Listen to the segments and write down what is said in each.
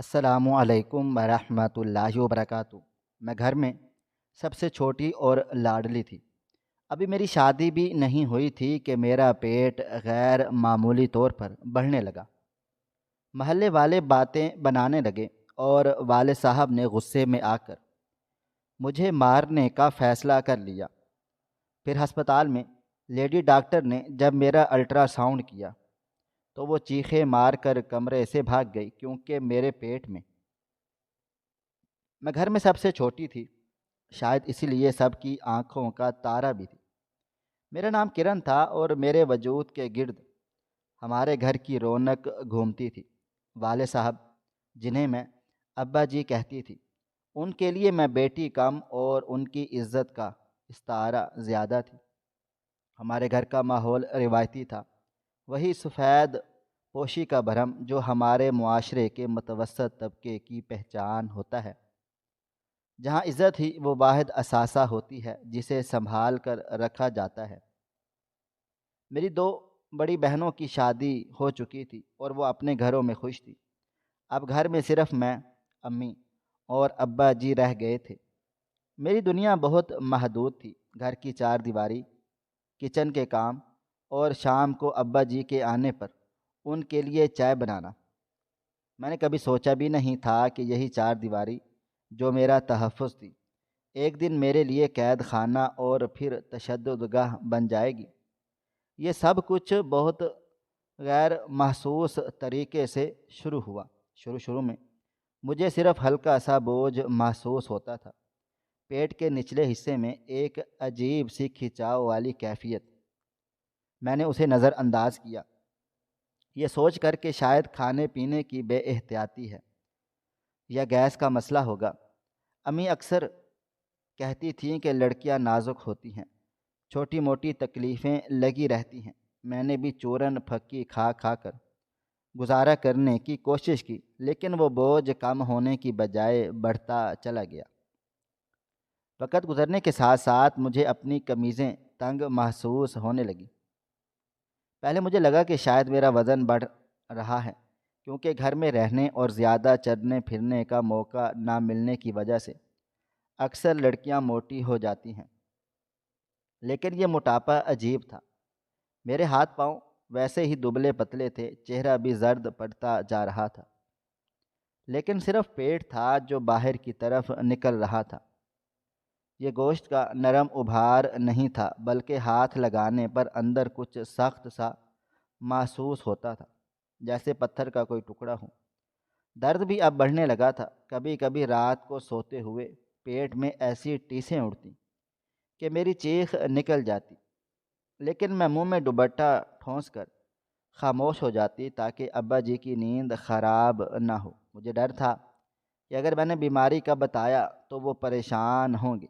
السلام علیکم ورحمۃ اللہ وبرکاتہ۔ میں گھر میں سب سے چھوٹی اور لاڈلی تھی۔ ابھی میری شادی بھی نہیں ہوئی تھی کہ میرا پیٹ غیر معمولی طور پر بڑھنے لگا۔ محلے والے باتیں بنانے لگے اور والد صاحب نے غصے میں آ کر مجھے مارنے کا فیصلہ کر لیا۔ پھر ہسپتال میں لیڈی ڈاکٹر نے جب میرا الٹرا ساؤنڈ کیا تو وہ چیخے مار کر کمرے سے بھاگ گئی، کیونکہ میرے پیٹ میں گھر میں سب سے چھوٹی تھی، شاید اسی لیے سب کی آنکھوں کا تارا بھی تھی۔ میرا نام کرن تھا اور میرے وجود کے گرد ہمارے گھر کی رونق گھومتی تھی۔ والد صاحب، جنہیں میں ابا جی کہتی تھی، ان کے لیے میں بیٹی کم اور ان کی عزت کا استعارہ زیادہ تھی۔ ہمارے گھر کا ماحول روایتی تھا، وہی سفید پوشی کا بھرم جو ہمارے معاشرے کے متوسط طبقے کی پہچان ہوتا ہے، جہاں عزت ہی وہ واحد اثاثہ ہوتی ہے جسے سنبھال کر رکھا جاتا ہے۔ میری دو بڑی بہنوں کی شادی ہو چکی تھی اور وہ اپنے گھروں میں خوش تھی۔ اب گھر میں صرف میں، امی اور ابا جی رہ گئے تھے۔ میری دنیا بہت محدود تھی، گھر کی چار دیواری، کچن کے کام اور شام کو ابا جی کے آنے پر ان کے لیے چائے بنانا۔ میں نے کبھی سوچا بھی نہیں تھا کہ یہی چار دیواری جو میرا تحفظ تھی، ایک دن میرے لیے قید خانہ اور پھر تشدد گاہ بن جائے گی۔ یہ سب کچھ بہت غیر محسوس طریقے سے شروع ہوا۔ شروع میں مجھے صرف ہلکا سا بوجھ محسوس ہوتا تھا، پیٹ کے نچلے حصے میں ایک عجیب سی کھچاؤ والی کیفیت۔ میں نے اسے نظر انداز کیا، یہ سوچ کر کہ شاید کھانے پینے کی بے احتیاطی ہے یا گیس کا مسئلہ ہوگا۔ امی اکثر کہتی تھیں کہ لڑکیاں نازک ہوتی ہیں، چھوٹی موٹی تکلیفیں لگی رہتی ہیں۔ میں نے بھی چورن پھکی کھا کھا کر گزارا کرنے کی کوشش کی، لیکن وہ بوجھ کم ہونے کی بجائے بڑھتا چلا گیا۔ وقت گزرنے کے ساتھ ساتھ مجھے اپنی قمیضیں تنگ محسوس ہونے لگیں۔ پہلے مجھے لگا کہ شاید میرا وزن بڑھ رہا ہے، کیونکہ گھر میں رہنے اور زیادہ چلنے پھرنے کا موقع نہ ملنے کی وجہ سے اکثر لڑکیاں موٹی ہو جاتی ہیں۔ لیکن یہ موٹاپا عجیب تھا، میرے ہاتھ پاؤں ویسے ہی دبلے پتلے تھے، چہرہ بھی زرد پڑتا جا رہا تھا، لیکن صرف پیٹ تھا جو باہر کی طرف نکل رہا تھا۔ یہ گوشت کا نرم ابھار نہیں تھا، بلکہ ہاتھ لگانے پر اندر کچھ سخت سا محسوس ہوتا تھا، جیسے پتھر کا کوئی ٹکڑا ہو۔ درد بھی اب بڑھنے لگا تھا، کبھی کبھی رات کو سوتے ہوئے پیٹ میں ایسی ٹیسیں اڑتیں کہ میری چیخ نکل جاتی، لیکن میں منہ میں دوپٹہ ٹھونس کر خاموش ہو جاتی تاکہ ابا جی کی نیند خراب نہ ہو۔ مجھے ڈر تھا کہ اگر میں نے بیماری کا بتایا تو وہ پریشان ہوں گے،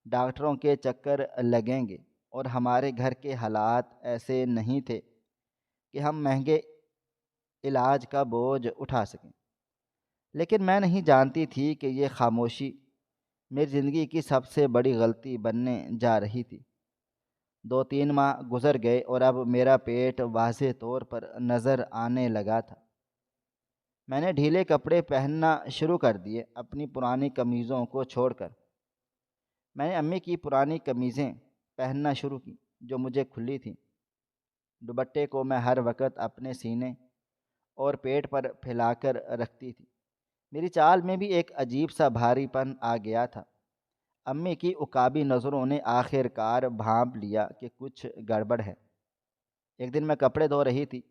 ڈاکٹروں کے چکر لگیں گے، اور ہمارے گھر کے حالات ایسے نہیں تھے کہ ہم مہنگے علاج کا بوجھ اٹھا سکیں۔ لیکن میں نہیں جانتی تھی کہ یہ خاموشی میری زندگی کی سب سے بڑی غلطی بننے جا رہی تھی۔ 2-3 ماہ گزر گئے اور اب میرا پیٹ واضح طور پر نظر آنے لگا تھا۔ میں نے ڈھیلے کپڑے پہننا شروع کر دیے، اپنی پرانی قمیضوں کو چھوڑ کر۔ میں نے امی کی پرانی قمیضیں پہننا شروع کی جو مجھے کھلی تھیں۔ دوپٹے کو میں ہر وقت اپنے سینے اور پیٹ پر پھیلا کر رکھتی تھی۔ میری چال میں بھی ایک عجیب سا بھاری پن آ گیا تھا۔ امی کی عقابی نظروں نے آخر کار بھانپ لیا کہ کچھ گڑبڑ ہے۔ ایک دن میں کپڑے دھو رہی تھی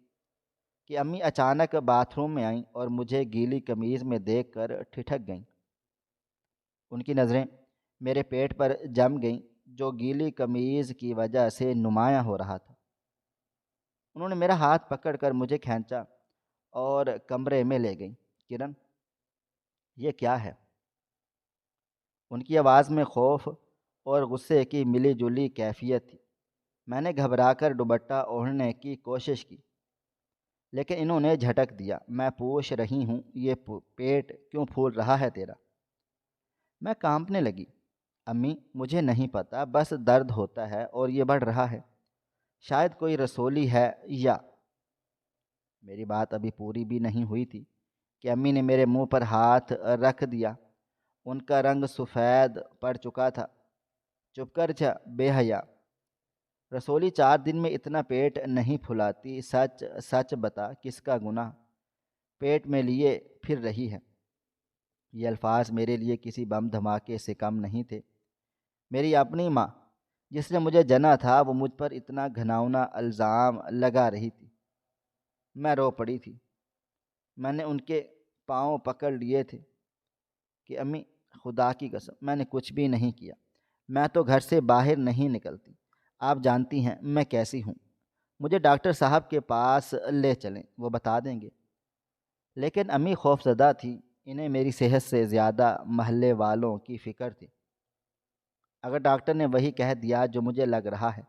کہ امی اچانک باتھ روم میں آئیں اور مجھے گیلی قمیض میں دیکھ کر ٹھٹک گئیں۔ ان کی نظریں میرے پیٹ پر جم گئیں جو گیلی قمیض کی وجہ سے نمایاں ہو رہا تھا۔ انہوں نے میرا ہاتھ پکڑ کر مجھے کھینچا اور کمرے میں لے گئیں۔ کرن، یہ کیا ہے؟ ان کی آواز میں خوف اور غصے کی ملی جلی کیفیت تھی۔ میں نے گھبرا کر دوپٹہ اوڑھنے کی کوشش کی، لیکن انہوں نے جھٹک دیا۔ میں پوچھ رہی ہوں، یہ پیٹ کیوں پھول رہا ہے تیرا؟ میں کانپنے لگی۔ امی، مجھے نہیں پتا، بس درد ہوتا ہے اور یہ بڑھ رہا ہے، شاید کوئی رسولی ہے یا… میری بات ابھی پوری بھی نہیں ہوئی تھی کہ امی نے میرے منہ پر ہاتھ رکھ دیا۔ ان کا رنگ سفید پڑ چکا تھا۔ چپ کر جا بے حیا، رسولی 4 دن میں اتنا پیٹ نہیں پھلاتی، سچ سچ بتا کس کا گناہ پیٹ میں لیے پھر رہی ہے۔ یہ الفاظ میرے لیے کسی بم دھماکے سے کم نہیں تھے۔ میری اپنی ماں جس نے مجھے جنا تھا وہ مجھ پر اتنا گھناؤنا الزام لگا رہی تھی۔ میں رو پڑی تھی۔ میں نے ان کے پاؤں پکڑ لیے تھے کہ امی خدا کی قسم میں نے کچھ بھی نہیں کیا، میں تو گھر سے باہر نہیں نکلتی، آپ جانتی ہیں میں کیسی ہوں، مجھے ڈاکٹر صاحب کے پاس لے چلیں، وہ بتا دیں گے۔ لیکن امی خوف زدہ تھی، انہیں میری صحت سے زیادہ محلے والوں کی فکر تھی۔ اگر ڈاکٹر نے وہی کہہ دیا جو مجھے لگ رہا ہے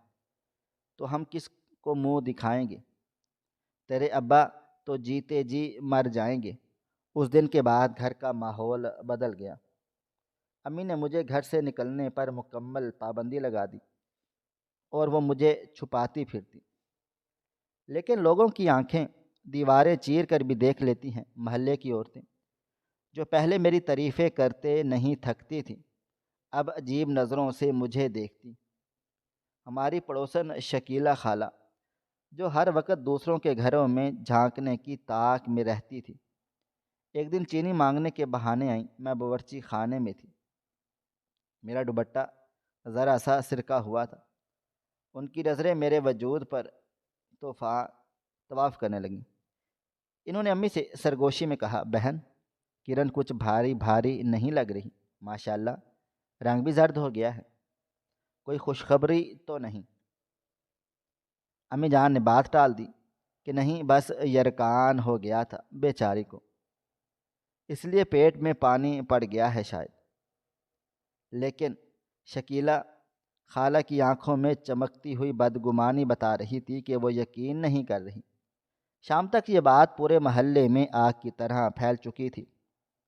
تو ہم کس کو منہ دکھائیں گے؟ تیرے ابا تو جیتے جی مر جائیں گے۔ اس دن کے بعد گھر کا ماحول بدل گیا۔ امی نے مجھے گھر سے نکلنے پر مکمل پابندی لگا دی اور وہ مجھے چھپاتی پھرتی۔ لیکن لوگوں کی آنکھیں دیواریں چیر کر بھی دیکھ لیتی ہیں۔ محلے کی عورتیں جو پہلے میری تعریفیں کرتے نہیں تھکتی تھیں اب عجیب نظروں سے مجھے دیکھتی۔ ہماری پڑوسن شکیلہ خالہ جو ہر وقت دوسروں کے گھروں میں جھانکنے کی طاق میں رہتی تھی، ایک دن چینی مانگنے کے بہانے آئیں۔ میں باورچی خانے میں تھی، میرا دوپٹہ ذرا سا سرکا ہوا تھا۔ ان کی نظریں میرے وجود پر طواف کرنے لگیں۔ انہوں نے امی سے سرگوشی میں کہا، بہن کرن کچھ بھاری بھاری نہیں لگ رہی، ماشاءاللہ رنگ بھی زرد ہو گیا ہے، کوئی خوشخبری تو نہیں؟ امی جان نے بات ٹال دی کہ نہیں، بس یرکان ہو گیا تھا بیچاری کو، اس لیے پیٹ میں پانی پڑ گیا ہے شاید۔ لیکن شکیلہ خالہ کی آنکھوں میں چمکتی ہوئی بدگمانی بتا رہی تھی کہ وہ یقین نہیں کر رہی۔ شام تک یہ بات پورے محلے میں آگ کی طرح پھیل چکی تھی۔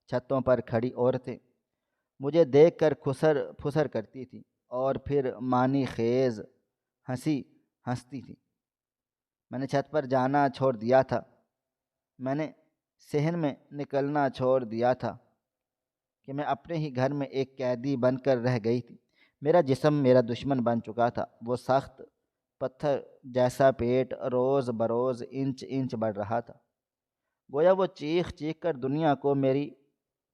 چھتوں پر کھڑی عورتیں مجھے دیکھ کر کھسر پھسر کرتی تھیں اور پھر معنی خیز ہنسی ہنستی تھیں۔ میں نے چھت پر جانا چھوڑ دیا تھا، میں نے صحن میں نکلنا چھوڑ دیا تھا کہ میں اپنے ہی گھر میں ایک قیدی بن کر رہ گئی تھی۔ میرا جسم میرا دشمن بن چکا تھا، وہ سخت پتھر جیسا پیٹ روز بروز انچ انچ بڑھ رہا تھا، گویا وہ چیخ چیخ کر دنیا کو میری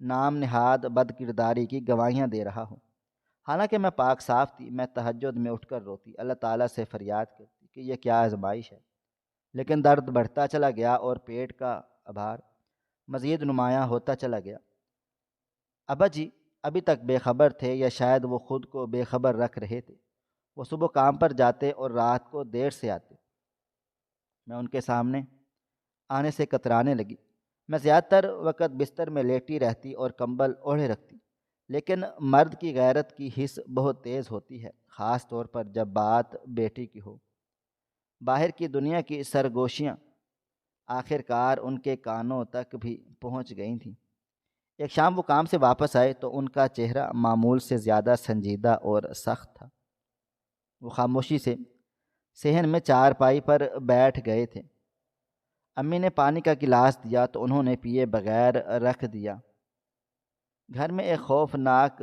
نام نہاد بد کرداری کی گواہیاں دے رہا ہوں۔ حالانکہ میں پاک صاف تھی، میں تہجد میں اٹھ کر روتی، اللہ تعالیٰ سے فریاد کرتی کہ یہ کیا آزمائش ہے۔ لیکن درد بڑھتا چلا گیا اور پیٹ کا ابھار مزید نمایاں ہوتا چلا گیا۔ ابا جی ابھی تک بے خبر تھے، یا شاید وہ خود کو بے خبر رکھ رہے تھے۔ وہ صبح کام پر جاتے اور رات کو دیر سے آتے۔ میں ان کے سامنے آنے سے کترانے لگی۔ میں زیادہ تر وقت بستر میں لیٹی رہتی اور کمبل اوڑھے رکھتی۔ لیکن مرد کی غیرت کی حس بہت تیز ہوتی ہے، خاص طور پر جب بات بیٹی کی ہو۔ باہر کی دنیا کی سرگوشیاں آخر کار ان کے کانوں تک بھی پہنچ گئی تھیں۔ ایک شام وہ کام سے واپس آئے تو ان کا چہرہ معمول سے زیادہ سنجیدہ اور سخت تھا۔ وہ خاموشی سے صحن میں چارپائی پر بیٹھ گئے تھے۔ امی نے پانی کا گلاس دیا تو انہوں نے پیے بغیر رکھ دیا۔ گھر میں ایک خوفناک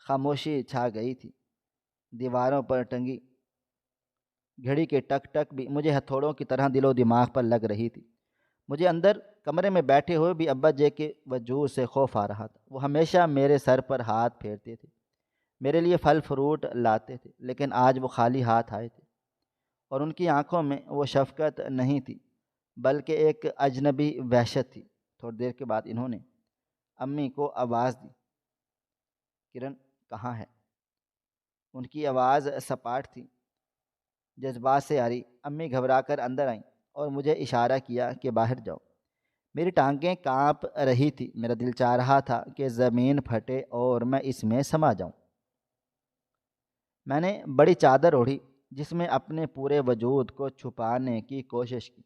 خاموشی چھا گئی تھی۔ دیواروں پر ٹنگی گھڑی کے ٹک ٹک بھی مجھے ہتھوڑوں کی طرح دل و دماغ پر لگ رہی تھی۔ مجھے اندر کمرے میں بیٹھے ہوئے بھی ابا جے کے وجود سے خوف آ رہا تھا۔ وہ ہمیشہ میرے سر پر ہاتھ پھیرتے تھے، میرے لیے پھل فروٹ لاتے تھے، لیکن آج وہ خالی ہاتھ آئے تھے، اور ان کی آنکھوں میں وہ شفقت نہیں تھی بلکہ ایک اجنبی وحشت تھی۔ تھوڑی دیر کے بعد انہوں نے امی کو آواز دی، کرن کہاں ہے؟ ان کی آواز سپاٹ تھی، جذبات سے آ رہی۔ امی گھبرا کر اندر آئیں اور مجھے اشارہ کیا کہ باہر جاؤ۔ میری ٹانگیں کانپ رہی تھی، میرا دل چاہ رہا تھا کہ زمین پھٹے اور میں اس میں سما جاؤں۔ میں نے بڑی چادر اوڑھی جس میں اپنے پورے وجود کو چھپانے کی کوشش کی،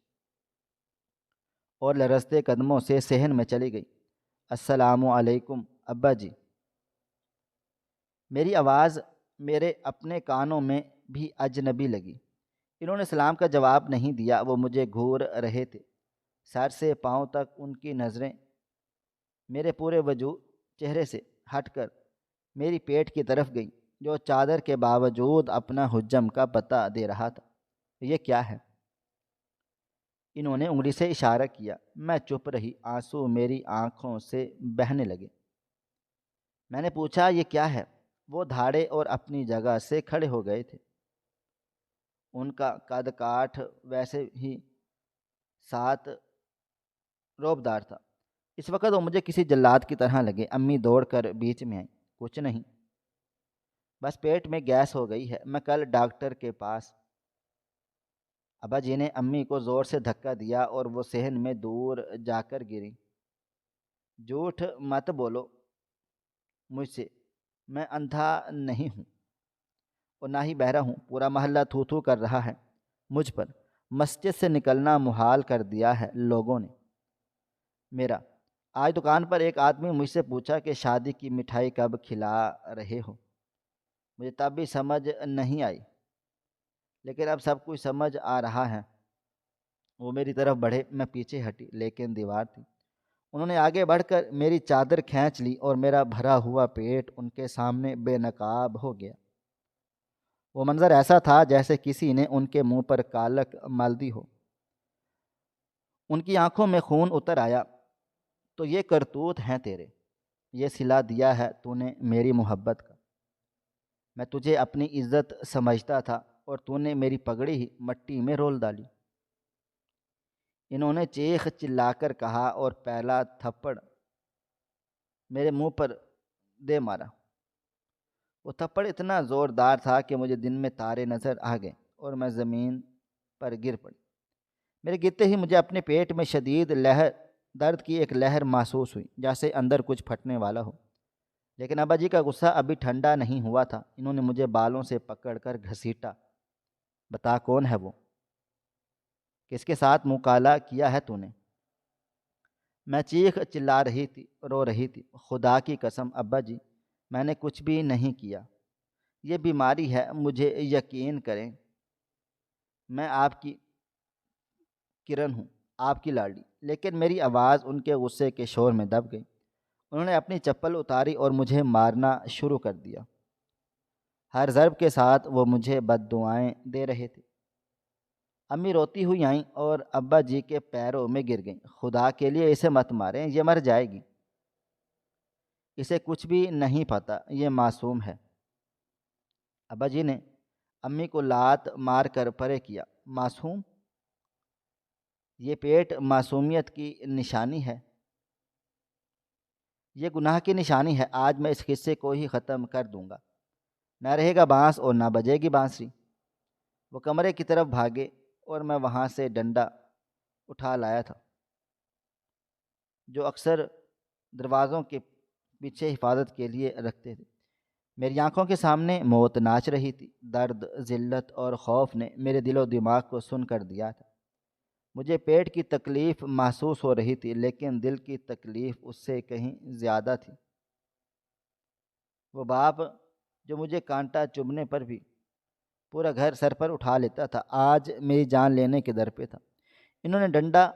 اور لرزتے قدموں سے صحن میں چلی گئی۔ السلام علیکم ابا جی۔ میری آواز میرے اپنے کانوں میں بھی اجنبی لگی۔ انہوں نے سلام کا جواب نہیں دیا، وہ مجھے گھور رہے تھے۔ سر سے پاؤں تک ان کی نظریں میرے پورے وجود چہرے سے ہٹ کر میری پیٹ کی طرف گئی، جو چادر کے باوجود اپنا حجم کا پتہ دے رہا تھا۔ یہ کیا ہے؟ انہوں نے انگلی سے اشارہ کیا۔ میں چپ رہی، آنسو میری آنکھوں سے بہنے لگے۔ میں نے پوچھا، یہ کیا ہے؟ وہ دھاڑے اور اپنی جگہ سے کھڑے ہو گئے تھے۔ ان کا قد کاٹھ ویسے ہی ساتھ روبدار تھا۔ اس وقت وہ مجھے کسی جلاد کی طرح لگے۔ امی دوڑ کر بیچ میں آئیں۔ کچھ نہیں، بس پیٹ میں گیس ہو گئی ہے، میں کل ڈاکٹر کے پاس۔ ابا جی نے امی کو زور سے دھکا دیا اور وہ صحن میں دور جا کر گریں۔ جھوٹ مت بولو مجھ سے، میں اندھا نہیں ہوں اور نہ ہی بہرا ہوں۔ پورا محلہ تھو تھو کر رہا ہے مجھ پر۔ مسجد سے نکلنا محال کر دیا ہے لوگوں نے میرا۔ آج دکان پر ایک آدمی مجھ سے پوچھا کہ شادی کی مٹھائی کب کھلا رہے ہو؟ مجھے تب بھی سمجھ نہیں آئی، لیکن اب سب کچھ سمجھ آ رہا ہے۔ وہ میری طرف بڑھے، میں پیچھے ہٹی، لیکن دیوار تھی۔ انہوں نے آگے بڑھ کر میری چادر کھینچ لی اور میرا بھرا ہوا پیٹ ان کے سامنے بے نقاب ہو گیا۔ وہ منظر ایسا تھا جیسے کسی نے ان کے منہ پر کالک مل دی ہو۔ ان کی آنکھوں میں خون اتر آیا۔ تو یہ کرتوت ہیں تیرے، یہ صلہ دیا ہے تو نے میری محبت کا۔ میں تجھے اپنی عزت سمجھتا تھا اور تو نے میری پگڑی ہی مٹی میں رول ڈالی۔ انہوں نے چیخ چلا کر کہا اور پہلا تھپڑ میرے منہ پر دے مارا۔ وہ تھپڑ اتنا زوردار تھا کہ مجھے دن میں تارے نظر آ گئے اور میں زمین پر گر پڑی۔ میرے گرتے ہی مجھے اپنے پیٹ میں شدید درد کی ایک لہر محسوس ہوئی، جیسے اندر کچھ پھٹنے والا ہو۔ لیکن ابا جی کا غصہ ابھی ٹھنڈا نہیں ہوا تھا۔ انہوں نے مجھے بالوں سے پکڑ کر گھسیٹا۔ بتا کون ہے وہ؟ کس کے ساتھ مکالمہ کیا ہے تو نے؟ میں چیخ چلا رہی تھی، رو رہی تھی۔ خدا کی قسم ابا جی، میں نے کچھ بھی نہیں کیا۔ یہ بیماری ہے، مجھے یقین کریں۔ میں آپ کی کرن ہوں، آپ کی لاڈلی۔ لیکن میری آواز ان کے غصے کے شور میں دب گئی۔ انہوں نے اپنی چپل اتاری اور مجھے مارنا شروع کر دیا۔ ہر ضرب کے ساتھ وہ مجھے بد دعائیں دے رہے تھے۔ امی روتی ہوئی آئیں اور ابا جی کے پیروں میں گر گئیں۔ خدا کے لیے اسے مت ماریں، یہ مر جائے گی۔ اسے کچھ بھی نہیں پتہ، یہ معصوم ہے۔ ابا جی نے امی کو لات مار کر پرے کیا۔ معصوم؟ یہ پیٹ معصومیت کی نشانی ہے، یہ گناہ کی نشانی ہے۔ آج میں اس قصے کو ہی ختم کر دوں گا۔ نہ رہے گا بانس اور نہ بجے گی بانسری۔ وہ کمرے کی طرف بھاگے اور میں وہاں سے ڈنڈا اٹھا لایا تھا، جو اکثر دروازوں کے پیچھے حفاظت کے لیے رکھتے تھے۔ میری آنکھوں کے سامنے موت ناچ رہی تھی۔ درد، ذلت اور خوف نے میرے دل و دماغ کو سن کر دیا تھا۔ مجھے پیٹ کی تکلیف محسوس ہو رہی تھی، لیکن دل کی تکلیف اس سے کہیں زیادہ تھی۔ وہ باپ جو مجھے کانٹا چبھنے پر بھی پورا گھر سر پر اٹھا لیتا تھا، آج میری جان لینے کے در پہ تھا۔ انہوں نے ڈنڈا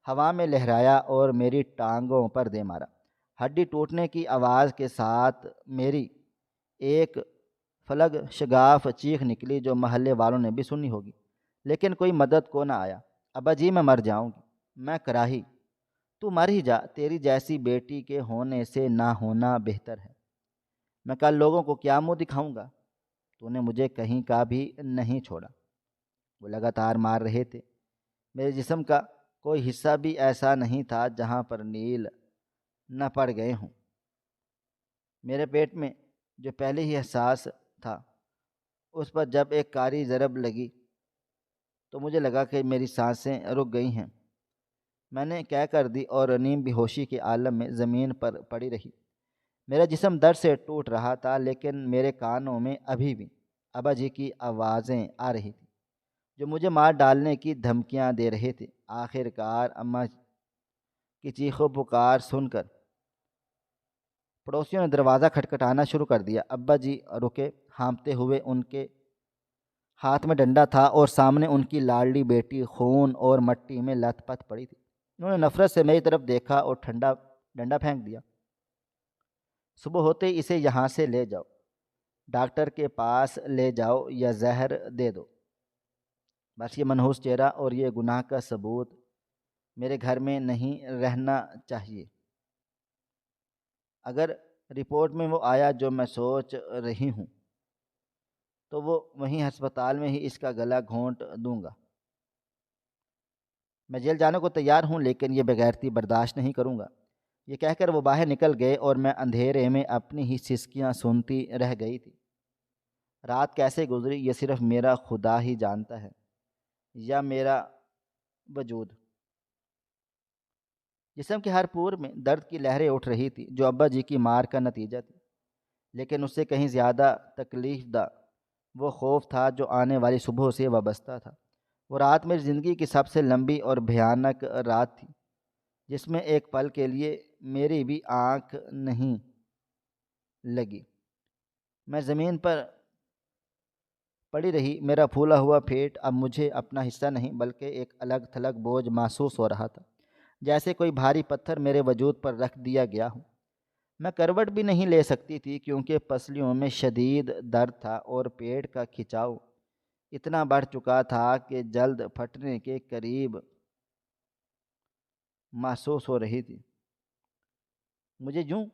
ہوا میں لہرایا اور میری ٹانگوں پر دے مارا۔ ہڈی ٹوٹنے کی آواز کے ساتھ میری ایک فلگ شگاف چیخ نکلی، جو محلے والوں نے بھی سنی ہوگی، لیکن کوئی مدد کو نہ آیا۔ ابا جی، میں مر جاؤں گی۔ میں کراہی، تو مر ہی جا، تیری جیسی بیٹی کے ہونے سے نہ ہونا بہتر ہے۔ میں کل لوگوں کو کیا منہ دکھاؤں گا؟ تو نے مجھے کہیں کا بھی نہیں چھوڑا۔ وہ لگاتار مار رہے تھے۔ میرے جسم کا کوئی حصہ بھی ایسا نہیں تھا جہاں پر نیل نہ پڑ گئے ہوں۔ میرے پیٹ میں جو پہلے ہی حساس تھا، اس پر جب ایک کاری ضرب لگی تو مجھے لگا کہ میری سانسیں رک گئی ہیں۔ میں نے کہہ کر دی اور نیم بے ہوشی کے عالم میں زمین پر پڑی رہی۔ میرا جسم درد سے ٹوٹ رہا تھا، لیکن میرے کانوں میں ابھی بھی ابا جی کی آوازیں آ رہی تھیں، جو مجھے مار ڈالنے کی دھمکیاں دے رہے تھے۔ آخر کار اماں کی چیخ و پکار سن کر پڑوسیوں نے دروازہ کھٹکھٹانا شروع کر دیا۔ ابا جی رکے، ہانپتے ہوئے۔ ان کے ہاتھ میں ڈنڈا تھا اور سامنے ان کی لاڈلی بیٹی خون اور مٹی میں لت پت پڑی تھی۔ انہوں نے نفرت سے میری طرف دیکھا اور ٹھنڈا ڈنڈا پھینک دیا۔ صبح ہوتے ہی اسے یہاں سے لے جاؤ، ڈاکٹر کے پاس لے جاؤ یا زہر دے دو۔ بس یہ منحوس چہرہ اور یہ گناہ کا ثبوت میرے گھر میں نہیں رہنا چاہیے۔ اگر رپورٹ میں وہ آیا جو میں سوچ رہی ہوں تو وہ وہیں ہسپتال میں ہی اس کا گلا گھونٹ دوں گا۔ میں جیل جانے کو تیار ہوں، لیکن یہ بغیرتی برداشت نہیں کروں گا۔ یہ کہہ کر وہ باہر نکل گئے اور میں اندھیرے میں اپنی ہی سسکیاں سنتی رہ گئی تھی۔ رات کیسے گزری یہ صرف میرا خدا ہی جانتا ہے، یا میرا وجود۔ جسم کے ہر پور میں درد کی لہریں اٹھ رہی تھی، جو ابا جی کی مار کا نتیجہ تھی، لیکن اس سے کہیں زیادہ تکلیف دہ وہ خوف تھا جو آنے والی صبح سے وابستہ تھا۔ وہ رات میری زندگی کی سب سے لمبی اور بھیانک رات تھی، جس میں ایک پل کے لیے میری بھی آنکھ نہیں لگی۔ میں زمین پر پڑی رہی، میرا پھولا ہوا پیٹ اب مجھے اپنا حصہ نہیں بلکہ ایک الگ تھلگ بوجھ محسوس ہو رہا تھا، جیسے کوئی بھاری پتھر میرے وجود پر رکھ دیا گیا ہو۔ میں کروٹ بھی نہیں لے سکتی تھی کیونکہ پسلیوں میں شدید درد تھا اور پیٹ کا کھچاؤ اتنا بڑھ چکا تھا کہ جلد پھٹنے کے قریب محسوس ہو رہی تھی۔ مجھے یوں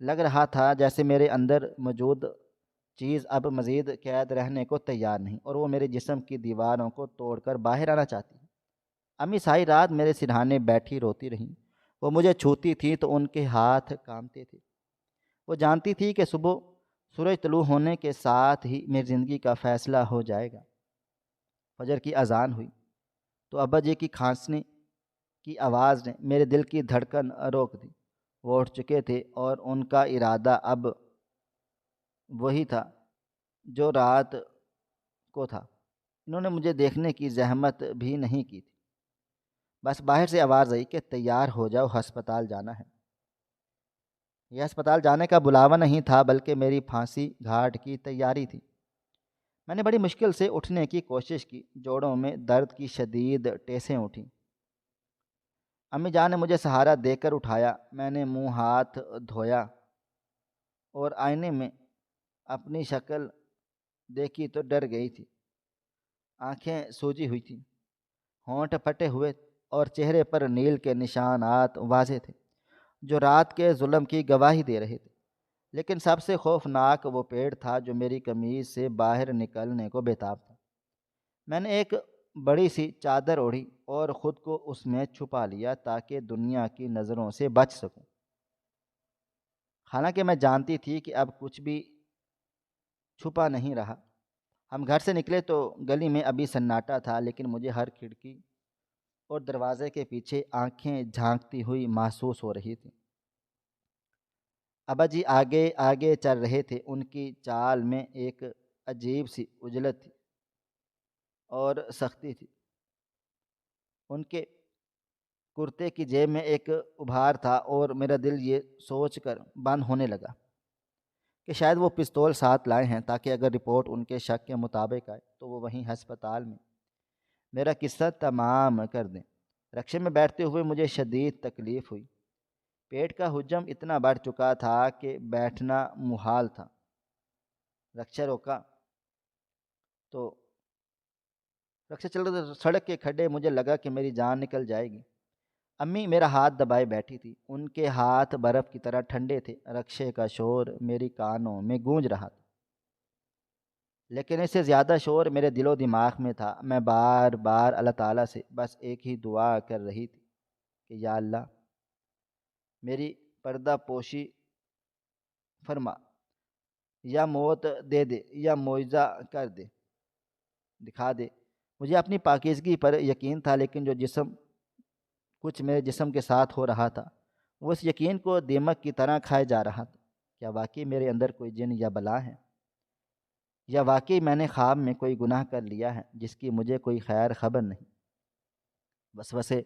لگ رہا تھا جیسے میرے اندر موجود چیز اب مزید قید رہنے کو تیار نہیں اور وہ میرے جسم کی دیواروں کو توڑ کر باہر آنا چاہتی ہے۔ امی ساری رات میرے سرہانے بیٹھی روتی رہیں۔ وہ مجھے چھوتی تھی تو ان کے ہاتھ کانپتے تھے۔ وہ جانتی تھی کہ صبح سورج طلوع ہونے کے ساتھ ہی میری زندگی کا فیصلہ ہو جائے گا۔ فجر کی اذان ہوئی تو ابا جی کی کھانسنے کی آواز نے میرے دل کی دھڑکن روک دی۔ وہ اٹھ چکے تھے اور ان کا ارادہ اب وہی تھا جو رات کو تھا۔ انہوں نے مجھے دیکھنے کی زحمت بھی نہیں کی تھی۔ بس باہر سے آواز آئی کہ تیار ہو جاؤ، ہسپتال جانا ہے۔ یہ ہسپتال جانے کا بلاوا نہیں تھا بلکہ میری پھانسی گھاٹ کی تیاری تھی۔ میں نے بڑی مشکل سے اٹھنے کی کوشش کی، جوڑوں میں درد کی شدید ٹیسیں اٹھیں۔ امی جان نے مجھے سہارا دے کر اٹھایا۔ میں نے منہ ہاتھ دھویا اور آئینے میں اپنی شکل دیکھی تو ڈر گئی تھی۔ آنکھیں سوجی ہوئی تھیں، ہونٹ پھٹے ہوئے اور چہرے پر نیل کے نشانات واضح تھے جو رات کے ظلم کی گواہی دے رہے تھے۔ لیکن سب سے خوفناک وہ پیڑ تھا جو میری قمیض سے باہر نکلنے کو بےتاب تھا۔ میں نے ایک بڑی سی چادر اوڑھی اور خود کو اس میں چھپا لیا تاکہ دنیا کی نظروں سے بچ سکوں۔ حالانکہ میں جانتی تھی کہ اب کچھ بھی چھپا نہیں رہا۔ ہم گھر سے نکلے تو گلی میں ابھی سناٹا تھا، لیکن مجھے ہر کھڑکی اور دروازے کے پیچھے آنکھیں جھانکتی ہوئی محسوس ہو رہی تھیں۔ ابا جی آگے آگے چل رہے تھے۔ ان کی چال میں ایک عجیب سی عجلت تھی اور سختی تھی۔ ان کے کرتے کی جیب میں ایک ابھار تھا اور میرا دل یہ سوچ کر بند ہونے لگا کہ شاید وہ پستول ساتھ لائے ہیں تاکہ اگر رپورٹ ان کے شک کے مطابق آئے تو وہ وہیں ہسپتال میں میرا قصہ تمام کر دیں۔ رکشے میں بیٹھتے ہوئے مجھے شدید تکلیف ہوئی۔ پیٹ کا حجم اتنا بڑھ چکا تھا کہ بیٹھنا محال تھا۔ رکشہ روکا تو رکشہ چل رہا تھا، سڑک کے کھڈے، مجھے لگا کہ میری جان نکل جائے گی۔ امی میرا ہاتھ دبائے بیٹھی تھی، ان کے ہاتھ برف کی طرح ٹھنڈے تھے۔ رکشے کا شور میری کانوں میں گونج رہا تھا، لیکن اس سے زیادہ شور میرے دل و دماغ میں تھا۔ میں بار بار اللہ تعالیٰ سے بس ایک ہی دعا کر رہی تھی کہ یا اللہ میری پردہ پوشی فرما، یا موت دے دے یا معجزہ کر دے، دکھا دے۔ مجھے اپنی پاکیزگی پر یقین تھا، لیکن جو کچھ میرے جسم کے ساتھ ہو رہا تھا وہ اس یقین کو دیمک کی طرح کھائے جا رہا تھا۔ کیا واقعی میرے اندر کوئی جن یا بلا ہے؟ یا واقعی میں نے خواب میں کوئی گناہ کر لیا ہے جس کی مجھے کوئی خیر خبر نہیں؟ وسوسے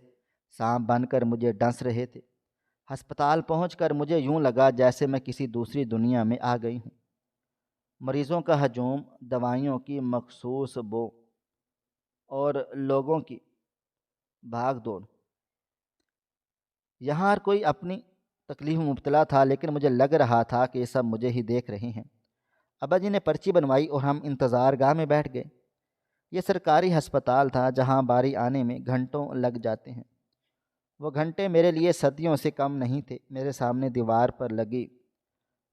سانپ بن کر مجھے ڈس رہے تھے۔ ہسپتال پہنچ کر مجھے یوں لگا جیسے میں کسی دوسری دنیا میں آ گئی ہوں۔ مریضوں کا ہجوم، دوائیوں کی مخصوص بو اور لوگوں کی بھاگ دوڑ یہاں ہر کوئی اپنی تکلیف میں مبتلا تھا، لیکن مجھے لگ رہا تھا کہ یہ سب مجھے ہی دیکھ رہے ہیں۔ ابا جی نے پرچی بنوائی اور ہم انتظار گاہ میں بیٹھ گئے۔ یہ سرکاری ہسپتال تھا جہاں باری آنے میں گھنٹوں لگ جاتے ہیں۔ وہ گھنٹے میرے لیے صدیوں سے کم نہیں تھے۔ میرے سامنے دیوار پر لگی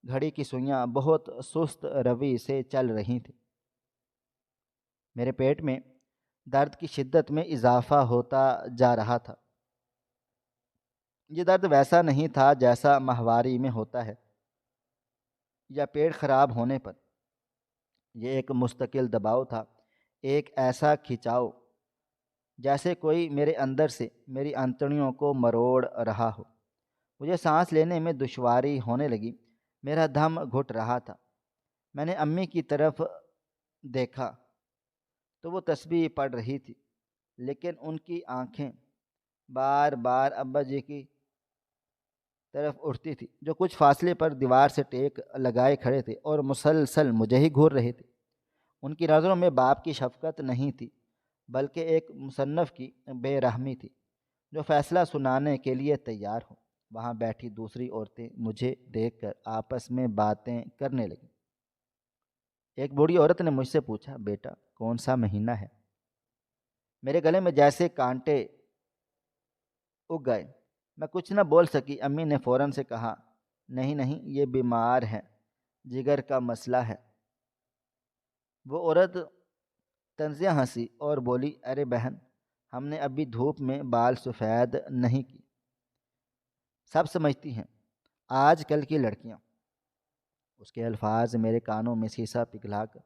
گھڑی کی سوئیاں بہت سست روی سے چل رہی تھیں۔ میرے پیٹ میں درد کی شدت میں اضافہ ہوتا جا رہا تھا۔ یہ درد ویسا نہیں تھا جیسا ماہواری میں ہوتا ہے یا پیٹ خراب ہونے پر۔ یہ ایک مستقل دباؤ تھا، ایک ایسا کھچاؤ جیسے کوئی میرے اندر سے میری انتڑیوں کو مروڑ رہا ہو۔ مجھے سانس لینے میں دشواری ہونے لگی، میرا دم گھٹ رہا تھا۔ میں نے امی کی طرف دیکھا تو وہ تسبیح پڑھ رہی تھی، لیکن ان کی آنکھیں بار بار ابا جی کی طرف اٹھتی تھی، جو کچھ فاصلے پر دیوار سے ٹیک لگائے کھڑے تھے اور مسلسل مجھے ہی گھور رہے تھے۔ ان کی نظروں میں باپ کی شفقت نہیں تھی، بلکہ ایک مصنف کی بے رحمی تھی جو فیصلہ سنانے کے لیے تیار ہو۔ وہاں بیٹھی دوسری عورتیں مجھے دیکھ کر آپس میں باتیں کرنے لگیں۔ ایک بوڑھی عورت نے مجھ سے پوچھا، بیٹا کون سا مہینہ ہے؟ میرے گلے میں جیسے کانٹے اگ گئے۔ میں کچھ نہ بول سکی۔ امی نے فوراً سے کہا، نہیں نہیں، یہ بیمار ہے، جگر کا مسئلہ ہے۔ وہ عورت طنزیہ ہنسی اور بولی، ارے بہن، ہم نے ابھی دھوپ میں بال سفید نہیں کی، سب سمجھتی ہیں آج کل کی لڑکیاں۔ اس کے الفاظ میرے کانوں میں سیسا پگھلا کر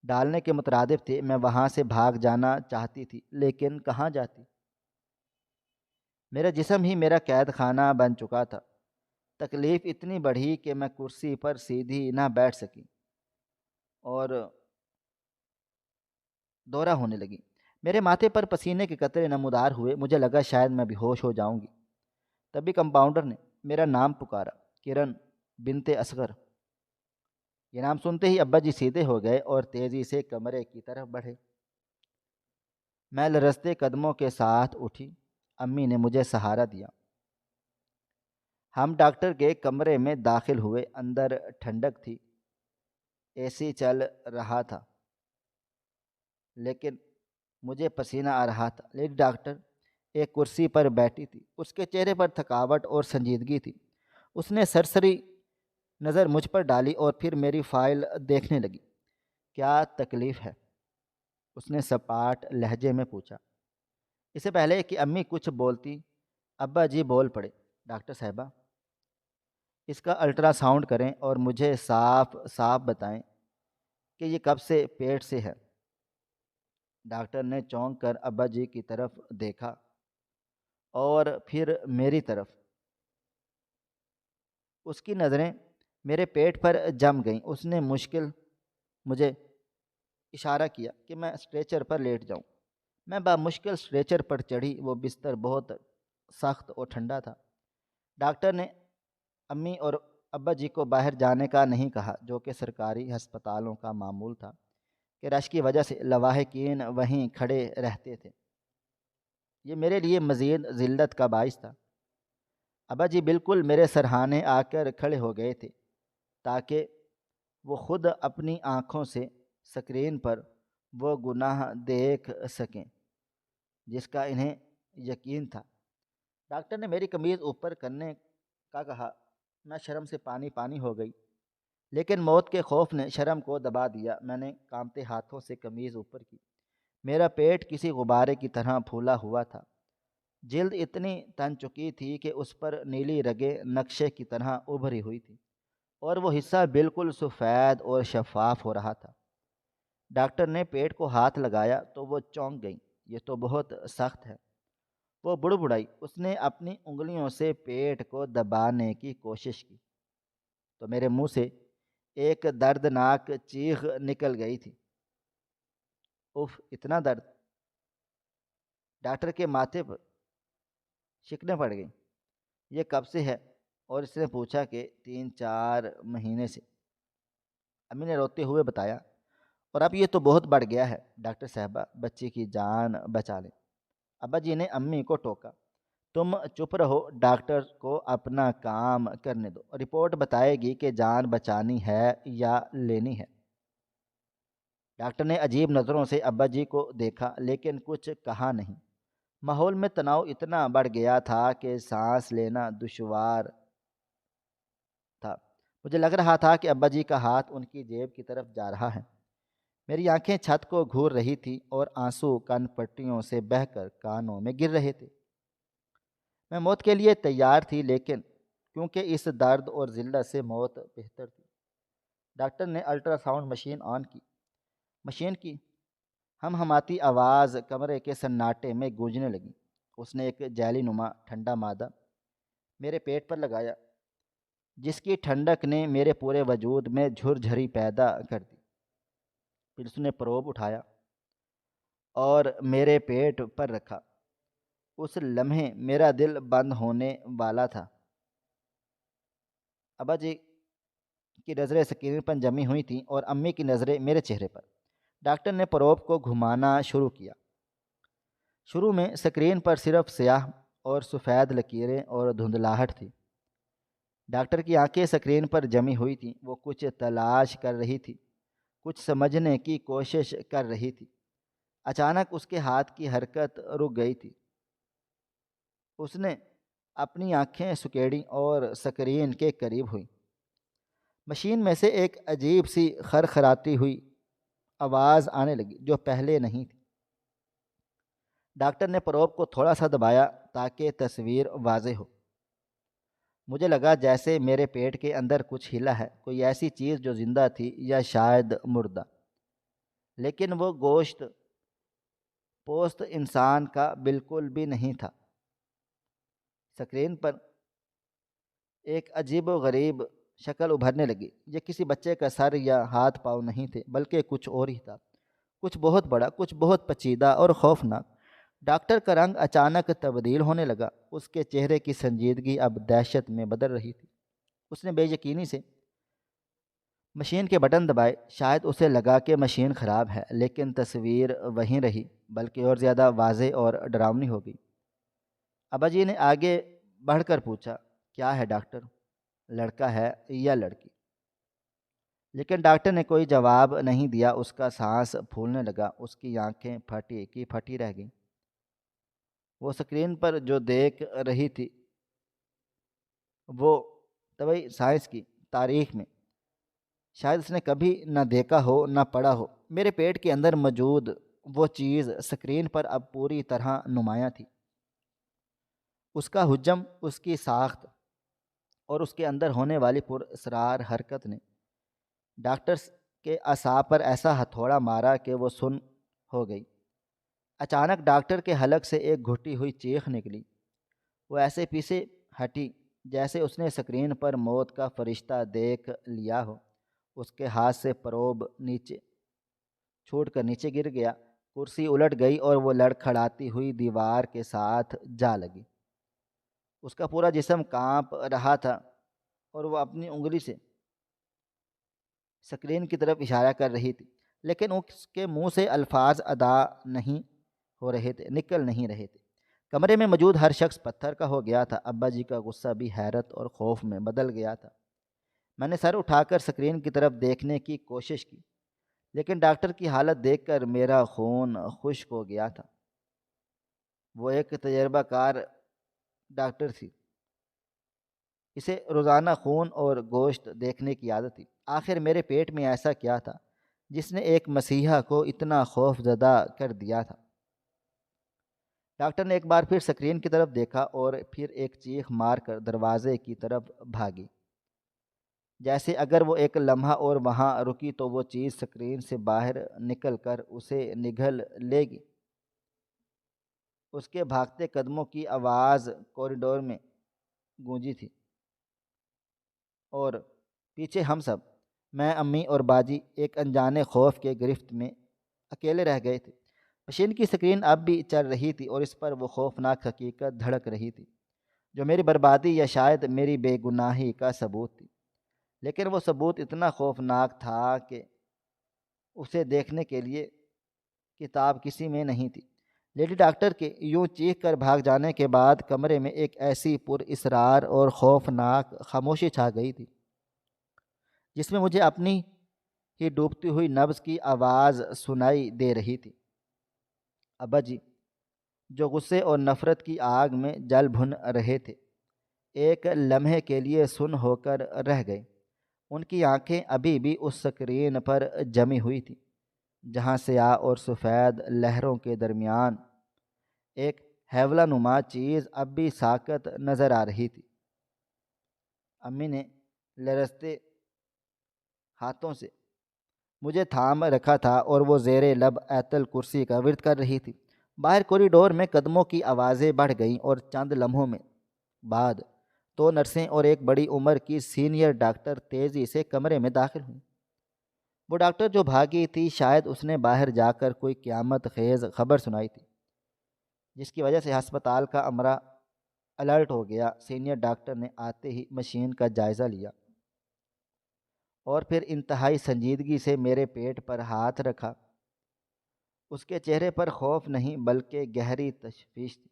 ڈالنے کے مترادف تھے۔ میں وہاں سے بھاگ جانا چاہتی تھی، لیکن کہاں جاتی؟ میرا جسم ہی میرا قید خانہ بن چکا تھا۔ تکلیف اتنی بڑھی کہ میں کرسی پر سیدھی نہ بیٹھ سکی اور دورہ ہونے لگی۔ میرے ماتھے پر پسینے کے قطرے نمودار ہوئے۔ مجھے لگا شاید میں بے ہوش ہو جاؤں گی۔ تبھی کمپاؤنڈر نے میرا نام پکارا، کرن بنت اصغر۔ یہ نام سنتے ہی ابا جی سیدھے ہو گئے اور تیزی سے کمرے کی طرف بڑھے۔ میں لرزتے قدموں کے ساتھ اٹھی۔ امی نے مجھے سہارا دیا۔ ہم ڈاکٹر کے کمرے میں داخل ہوئے۔ اندر ٹھنڈک تھی، اے سی چل رہا تھا، لیکن مجھے پسینہ آ رہا تھا۔ لیڈی ڈاکٹر ایک کرسی پر بیٹھی تھی، اس کے چہرے پر تھکاوٹ اور سنجیدگی تھی۔ اس نے سرسری نظر مجھ پر ڈالی اور پھر میری فائل دیکھنے لگی۔ کیا تکلیف ہے؟ اس نے سپاٹ لہجے میں پوچھا۔ اس سے پہلے کہ امی کچھ بولتی، ابا جی بول پڑے، ڈاکٹر صاحبہ، اس کا الٹرا ساؤنڈ کریں اور مجھے صاف صاف بتائیں کہ یہ کب سے پیٹ سے ہے۔ ڈاکٹر نے چونک کر ابا جی کی طرف دیکھا اور پھر میری طرف۔ اس کی نظریں میرے پیٹ پر جم گئیں۔ اس نے مجھے اشارہ کیا کہ میں اسٹریچر پر لیٹ جاؤں۔ میں بامشکل اسٹریچر پر چڑھی۔ وہ بستر بہت سخت اور ٹھنڈا تھا۔ ڈاکٹر نے امی اور ابا جی کو باہر جانے کا نہیں کہا، جو کہ سرکاری ہسپتالوں کا معمول تھا کہ رش کی وجہ سے لواحقین وہیں کھڑے رہتے تھے۔ یہ میرے لیے مزید ذلت کا باعث تھا۔ ابا جی بالکل میرے سرہانے آ کر کھڑے ہو گئے تھے تاکہ وہ خود اپنی آنکھوں سے سکرین پر وہ گناہ دیکھ سکیں جس کا انہیں یقین تھا۔ ڈاکٹر نے میری قمیض اوپر کرنے کا کہا۔ میں شرم سے پانی پانی ہو گئی، لیکن موت کے خوف نے شرم کو دبا دیا۔ میں نے کانپتے ہاتھوں سے قمیض اوپر کی۔ میرا پیٹ کسی غبارے کی طرح پھولا ہوا تھا۔ جلد اتنی تن چکی تھی کہ اس پر نیلی رگیں نقشے کی طرح ابھری ہوئی تھیں اور وہ حصہ بالکل سفید اور شفاف ہو رہا تھا۔ ڈاکٹر نے پیٹ کو ہاتھ لگایا تو وہ چونک گئی۔ یہ تو بہت سخت ہے، وہ بڑبڑائی۔ اس نے اپنی انگلیوں سے پیٹ کو دبانے کی کوشش کی تو میرے منہ سے ایک دردناک چیخ نکل گئی تھی۔ اف، اتنا درد! ڈاکٹر کے ماتھے پر شکنیں پڑ گئیں۔ یہ کب سے ہے؟ اور اس نے پوچھا کہ 3-4 مہینے سے۔ امی نے روتے ہوئے بتایا، اور اب یہ تو بہت بڑھ گیا ہے، ڈاکٹر صاحبہ، بچے کی جان بچا لیں۔ ابا جی نے امی کو ٹوکا تم چپ رہو، ڈاکٹر کو اپنا کام کرنے دو، رپورٹ بتائے گی کہ جان بچانی ہے یا لینی ہے۔ ڈاکٹر نے عجیب نظروں سے ابا جی کو دیکھا لیکن کچھ کہا نہیں۔ ماحول میں تناؤ اتنا بڑھ گیا تھا کہ سانس لینا دشوار تھا۔ مجھے لگ رہا تھا کہ ابا جی کا ہاتھ ان کی جیب کی طرف جا رہا ہے۔ میری آنکھیں چھت کو گھور رہی تھی اور آنسو کن پٹیوں سے بہہ کر کانوں میں گر رہے تھے۔ میں موت کے لیے تیار تھی، لیکن کیونکہ اس درد اور ذلت سے موت بہتر تھی۔ ڈاکٹر نے الٹرا ساؤنڈ مشین آن کی۔ مشین کی ہمہماتی آواز کمرے کے سناٹے میں گونجنے لگی۔ اس نے ایک جیلی نما ٹھنڈا مادہ میرے پیٹ پر لگایا، جس کی ٹھنڈک نے میرے پورے وجود میں جھرجھری پیدا کر دی۔ پھر اس نے پروب اٹھایا اور میرے پیٹ پر رکھا۔ اس لمحے میرا دل بند ہونے والا تھا۔ ابا جی کی نظریں اسکرین پر جمی ہوئی تھیں اور امی کی نظریں میرے چہرے پر۔ ڈاکٹر نے پروب کو گھمانا شروع کیا۔ شروع میں اسکرین پر صرف سیاہ اور سفید لکیریں اور دھندلاہٹ تھی۔ ڈاکٹر کی آنکھیں اسکرین پر جمی ہوئی تھیں۔ وہ کچھ تلاش کر رہی تھی، کچھ سمجھنے کی کوشش کر رہی تھی۔ اچانک اس کے ہاتھ کی حرکت رک گئی تھی۔ اس نے اپنی آنکھیں سکیڑیں اور اسکرین کے قریب ہوئیں۔ مشین میں سے ایک عجیب سی خرخراتی ہوئی آواز آنے لگی جو پہلے نہیں تھی۔ ڈاکٹر نے پروب کو تھوڑا سا دبایا تاکہ تصویر واضح ہو۔ مجھے لگا جیسے میرے پیٹ کے اندر کچھ ہلا ہے، کوئی ایسی چیز جو زندہ تھی یا شاید مردہ، لیکن وہ گوشت پوست انسان کا بالکل بھی نہیں تھا۔ اسکرین پر ایک عجیب و غریب شکل ابھرنے لگی۔ یہ کسی بچے کا سر یا ہاتھ پاؤں نہیں تھے، بلکہ کچھ اور ہی تھا، کچھ بہت بڑا، کچھ بہت پیچیدہ اور خوفناک۔ ڈاکٹر کا رنگ اچانک تبدیل ہونے لگا۔ اس کے چہرے کی سنجیدگی اب دہشت میں بدل رہی تھی۔ اس نے بے یقینی سے مشین کے بٹن دبائے۔ شاید اسے لگا کہ مشین خراب ہے، لیکن تصویر وہیں رہی، بلکہ اور زیادہ واضح اور ڈراؤنی ہو گئی۔ ابا جی نے آگے بڑھ کر پوچھا، کیا ہے ڈاکٹر، لڑکا ہے یا لڑکی؟ لیکن ڈاکٹر نے کوئی جواب نہیں دیا۔ اس کا سانس پھولنے لگا، اس کی آنکھیں پھٹی کی پھٹی رہ گئیں۔ وہ اسکرین پر جو دیکھ رہی تھی وہ طبی سائنس کی تاریخ میں شاید اس نے کبھی نہ دیکھا ہو نہ پڑھا ہو۔ میرے پیٹ کے اندر موجود وہ چیز اسکرین پر اب پوری طرح نمایاں تھی۔ اس کا حجم، اس کی ساخت اور اس کے اندر ہونے والی پراسرار حرکت نے ڈاکٹر کے اعصاب پر ایسا ہتھوڑا مارا کہ وہ سن ہو گئی۔ اچانک ڈاکٹر کے حلق سے ایک گھٹی ہوئی چیخ نکلی۔ وہ ایسے پیچھے ہٹی جیسے اس نے اسکرین پر موت کا فرشتہ دیکھ لیا ہو۔ اس کے ہاتھ سے پروب نیچے چھوٹ کر نیچے گر گیا۔ کرسی الٹ گئی اور وہ لڑکھڑاتی ہوئی دیوار کے ساتھ جا لگی۔ اس کا پورا جسم کانپ رہا تھا اور وہ اپنی انگلی سے اسکرین کی طرف اشارہ کر رہی تھی، لیکن اس کے منہ سے الفاظ ادا نہیں ہو رہے تھے، نکل نہیں رہے تھے۔ کمرے میں موجود ہر شخص پتھر کا ہو گیا تھا۔ ابا جی کا غصہ بھی حیرت اور خوف میں بدل گیا تھا۔ میں نے سر اٹھا کر اسکرین کی طرف دیکھنے کی کوشش کی، لیکن ڈاکٹر کی حالت دیکھ کر میرا خون خشک ہو گیا تھا۔ وہ ایک تجربہ کار ڈاکٹر تھی، اسے روزانہ خون اور گوشت دیکھنے کی عادت تھی۔ آخر میرے پیٹ میں ایسا کیا تھا جس نے ایک مسیحا کو اتنا خوف زدہ کر دیا تھا؟ ڈاکٹر نے ایک بار پھر اسکرین کی طرف دیکھا اور پھر ایک چیخ مار کر دروازے کی طرف بھاگی، جیسے اگر وہ ایک لمحہ اور وہاں رکی تو وہ چیز اسکرین سے باہر نکل کر اسے نگل لے گی۔ اس کے بھاگتے قدموں کی آواز کوریڈور میں گونجی تھی اور پیچھے ہم سب، میں، امی اور باجی، ایک انجانے خوف کے گرفت میں اکیلے رہ گئے تھے۔ مشین کی اسکرین اب بھی چل رہی تھی اور اس پر وہ خوفناک حقیقت دھڑک رہی تھی جو میری بربادی یا شاید میری بے گناہی کا ثبوت تھی۔ لیکن وہ ثبوت اتنا خوفناک تھا کہ اسے دیکھنے کے لیے کتاب کسی میں نہیں تھی۔ لیڈی ڈاکٹر کے یوں چیخ کر بھاگ جانے کے بعد کمرے میں ایک ایسی پر اسرار اور خوفناک خاموشی چھا گئی تھی جس میں مجھے اپنی ہی ڈوبتی ہوئی نبض کی آواز سنائی دے رہی تھی۔ ابا جی، جو غصے اور نفرت کی آگ میں جل بھن رہے تھے، ایک لمحے کے لیے سن ہو کر رہ گئے۔ ان کی آنکھیں ابھی بھی اس سکرین پر جمی ہوئی تھیں جہاں سیاہ اور سفید لہروں کے درمیان ایک ہیولا نما چیز اب بھی ساکت نظر آ رہی تھی۔ امی نے لرزتے ہاتھوں سے مجھے تھام رکھا تھا اور وہ زیر لب ایت الکرسی کا ورد کر رہی تھی۔ باہر کوریڈور میں قدموں کی آوازیں بڑھ گئیں اور چند لمحوں میں بعد 2 نرسیں اور ایک بڑی عمر کی سینئر ڈاکٹر تیزی سے کمرے میں داخل ہوئیں۔ وہ ڈاکٹر جو بھاگی تھی، شاید اس نے باہر جا کر کوئی قیامت خیز خبر سنائی تھی جس کی وجہ سے ہسپتال کا عملہ الرٹ ہو گیا۔ سینئر ڈاکٹر نے آتے ہی مشین کا جائزہ لیا اور پھر انتہائی سنجیدگی سے میرے پیٹ پر ہاتھ رکھا۔ اس کے چہرے پر خوف نہیں بلکہ گہری تشویش تھی۔